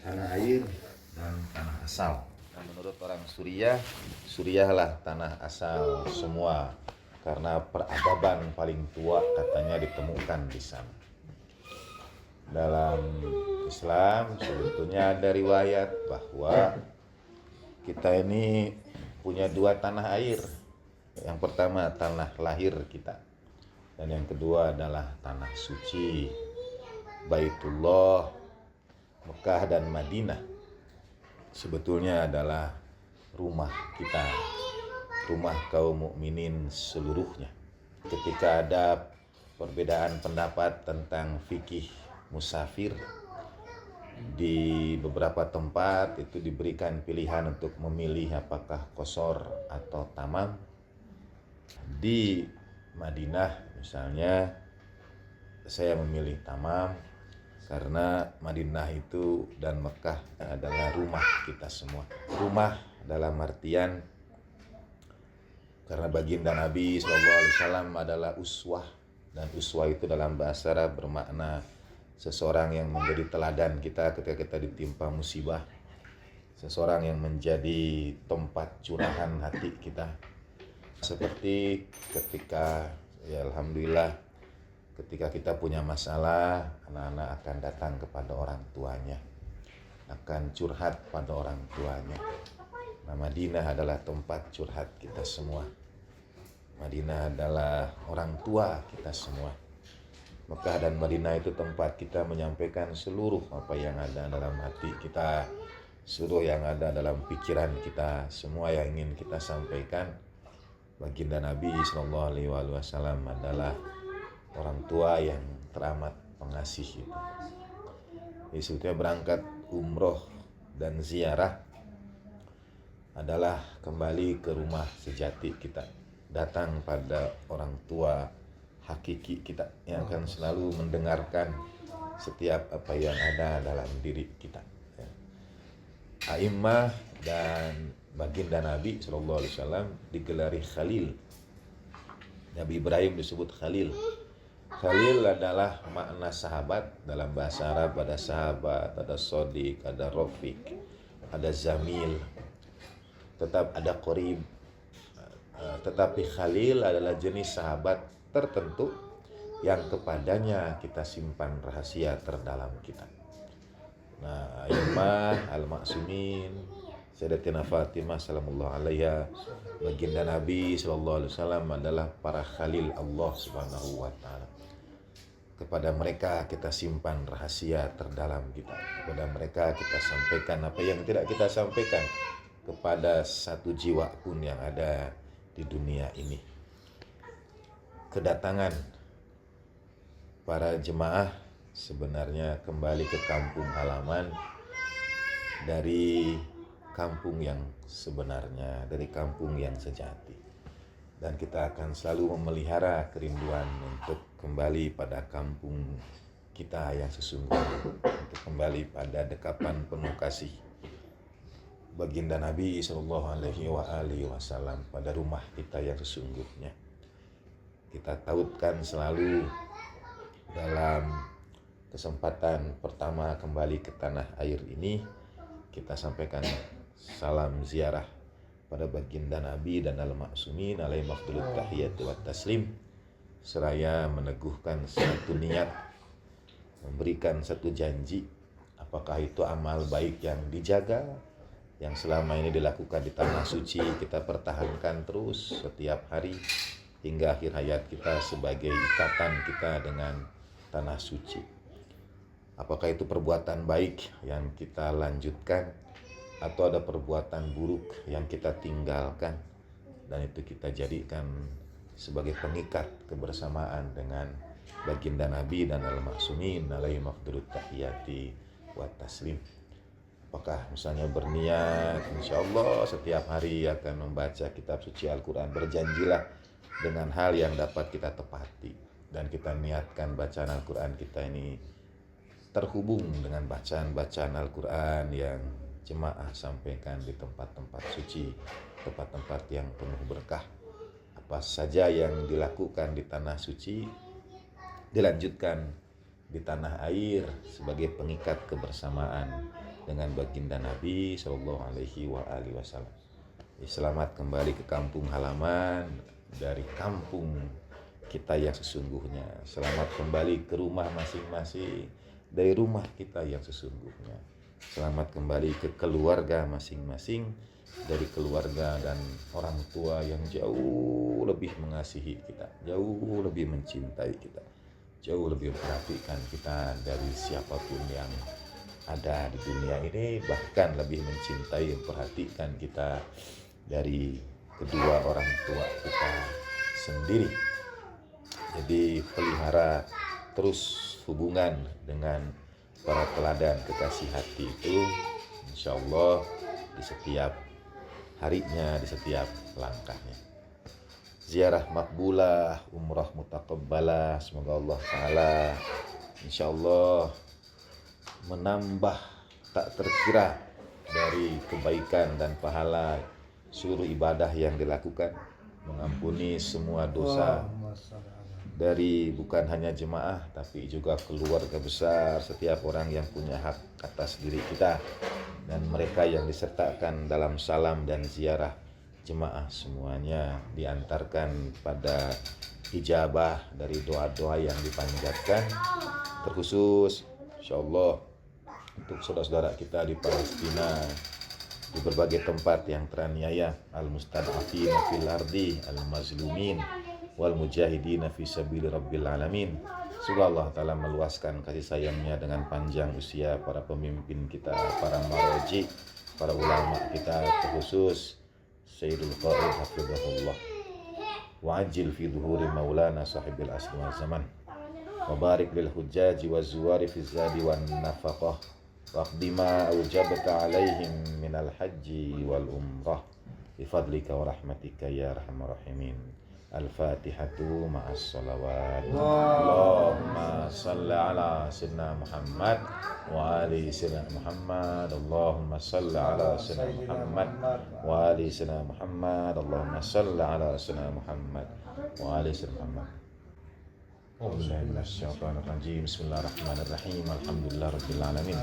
tanah air dan tanah asal. Nah, menurut orang Suriah lah tanah asal semua, karena peradaban paling tua katanya ditemukan di sana. Dalam Islam sebetulnya ada riwayat bahwa kita ini punya dua tanah air. Yang pertama tanah lahir kita, dan yang kedua adalah tanah suci, Baitullah, Mekah dan Madinah. Sebetulnya adalah rumah kita, rumah kaum mukminin seluruhnya. Ketika ada perbedaan pendapat tentang fikih musafir, di beberapa tempat itu diberikan pilihan untuk memilih apakah qasar atau tamam. Di Madinah misalnya saya memilih tamam, karena Madinah itu dan Mekah adalah rumah kita semua. Rumah dalam artian karena baginda Nabi SAW adalah uswah, dan uswah itu dalam bahasa Arab bermakna seseorang yang menjadi teladan kita ketika kita ditimpa musibah, seseorang yang menjadi tempat curahan hati kita. Seperti ketika alhamdulillah ketika kita punya masalah, anak-anak akan datang kepada orang tuanya, akan curhat pada orang tuanya. Nah, Madinah adalah tempat curhat kita semua. Madinah adalah orang tua kita semua. Mekah dan Madinah itu tempat kita menyampaikan seluruh apa yang ada dalam hati kita, seluruh yang ada dalam pikiran kita, semua yang ingin kita sampaikan. Baginda Nabi SAW adalah orang tua yang teramat pengasih itu. Jadi sebetulnya berangkat umroh dan ziarah adalah kembali ke rumah sejati kita, datang pada orang tua hakiki kita yang akan selalu mendengarkan setiap apa yang ada dalam diri kita. A'immah dan baginda Nabi SAW digelari Khalil. Nabi Ibrahim disebut Khalil. Khalil adalah makna sahabat. Dalam bahasa Arab ada sahabat, ada sodiq, ada rafiq, ada zamil, tetap ada qorib. Tetapi Khalil adalah jenis sahabat tertentu yang kepadanya kita simpan rahasia terdalam kita. Nah, A'immah al-Ma'sumin, Sayyidatina Fatimah salamullah alaiha, baginda Nabi SAW adalah para khalil Allah subhanahu wa ta'ala. Kepada mereka kita simpan rahasia terdalam kita. Kepada mereka kita sampaikan apa yang tidak kita sampaikan kepada satu jiwa pun yang ada di dunia ini. Kedatangan para jemaah sebenarnya kembali ke kampung halaman dari kampung yang sebenarnya, dari kampung yang sejati. Dan kita akan selalu memelihara kerinduan untuk kembali pada kampung kita yang sesungguhnya, untuk kembali pada dekapan penuh kasih baginda Nabi SAW pada rumah kita yang sesungguhnya. Kita tautkan selalu dalam kesempatan pertama kembali ke tanah air ini, kita sampaikan salam ziarah pada baginda Nabi dan al-Ma'sumin alaihi afdhalut tahiyatu wat taslim, seraya meneguhkan satu niat, memberikan satu janji, apakah itu amal baik yang dijaga, yang selama ini dilakukan di tanah suci kita pertahankan terus setiap hari hingga akhir hayat kita sebagai ikatan kita dengan tanah suci. Apakah itu perbuatan baik yang kita lanjutkan, atau ada perbuatan buruk yang kita tinggalkan, dan itu kita jadikan sebagai pengikat kebersamaan dengan baginda Nabi dan al-Ma'sumin alaihi afdhalut tahiyati wat taslim. Apakah misalnya berniat insyaallah setiap hari akan membaca kitab suci Al-Quran, berjanjilah dengan hal yang dapat kita tepati, dan kita niatkan bacaan Al-Quran kita ini terhubung dengan bacaan-bacaan Al-Quran yang jemaah sampaikan di tempat-tempat suci, tempat-tempat yang penuh berkah. Apa saja yang dilakukan di tanah suci dilanjutkan di tanah air sebagai pengikat kebersamaan dengan baginda Nabi Shallallahu Alaihi Wasallam. Selamat kembali ke kampung halaman dari kampung kita yang sesungguhnya. Selamat kembali ke rumah masing-masing dari rumah kita yang sesungguhnya. Selamat kembali ke keluarga masing-masing dari keluarga dan orang tua yang jauh lebih mengasihi kita, jauh lebih mencintai kita, jauh lebih memperhatikan kita dari siapapun yang ada di dunia ini, bahkan lebih mencintai, memperhatikan kita dari kedua orang tua kita sendiri. Jadi pelihara terus hubungan dengan para teladan kekasih hati itu, insya Allah di setiap harinya, di setiap langkahnya. Ziarah makbulah, umrah mutaqabbalah, semoga Allah Ta'ala insya Allah menambah tak terkira dari kebaikan dan pahala seluruh ibadah yang dilakukan, mengampuni semua dosa dari bukan hanya jemaah tapi juga keluarga besar, setiap orang yang punya hak atas diri kita, dan mereka yang disertakan dalam salam dan ziarah jemaah semuanya diantarkan pada ijabah dari doa-doa yang dipanjatkan, terkhusus insyaallah untuk saudara-saudara kita di Palestina, di berbagai tempat yang teraniaya, al-mustad'afin fil ardi, al-mazlumin wal mujahidin fi sabili rabbil alamin. Semoga Allah Ta'ala meluaskan kasih sayangnya dengan panjang usia para pemimpin kita, para maroji, para ulama kita, terkhusus Sayyidul Qaid hafizahullah, wa ajil fi dhuhuri maulana sahibil asri wal zaman, wa barik lil hujjaji wa zuwari fi zadi wan nafaqah, waqdi ma awjabta alaihim minal haji wal umrah bifadlika wa rahmatika ya arhamar rahimin. Al-Fatihatu ma'as salawat. Allahumma salli ala sayyidina Muhammad wa ali sayyidina Muhammad. Allahumma salli ala sayyidina Muhammad wa ali sayyidina Muhammad. Allahumma salli ala sayyidina Muhammad wa ali sayyidina Muhammad. Bismillahirrahmanirrahim. Bismillahirrahmanirrahim. Alhamdulillahirabbil alamin.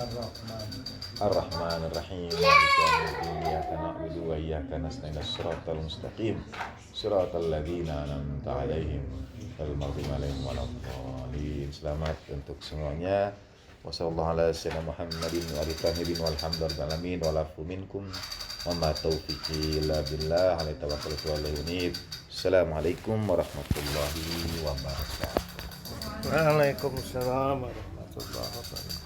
Arrahmanirrahim. Maliki yaumiddin. Iyyaka na'budu wa iyyaka nasta'in. Shiratal mustaqim. Shiratal ladzina an'amta 'alaihim ghairil maghdubi 'alaihim waladdallin. Selamat untuk semuanya. Wassallallahu ala sayyidina Muhammadin wa alihi tahirin walhamdulillahi alamin wa lafu minkum wa ma taufiqi illa billah alaihi tawakkaltu wa ilaihi unib. Assalamualaikum warahmatullahi wabarakatuh. Waalaikumsalam warahmatullahi wabarakatuh.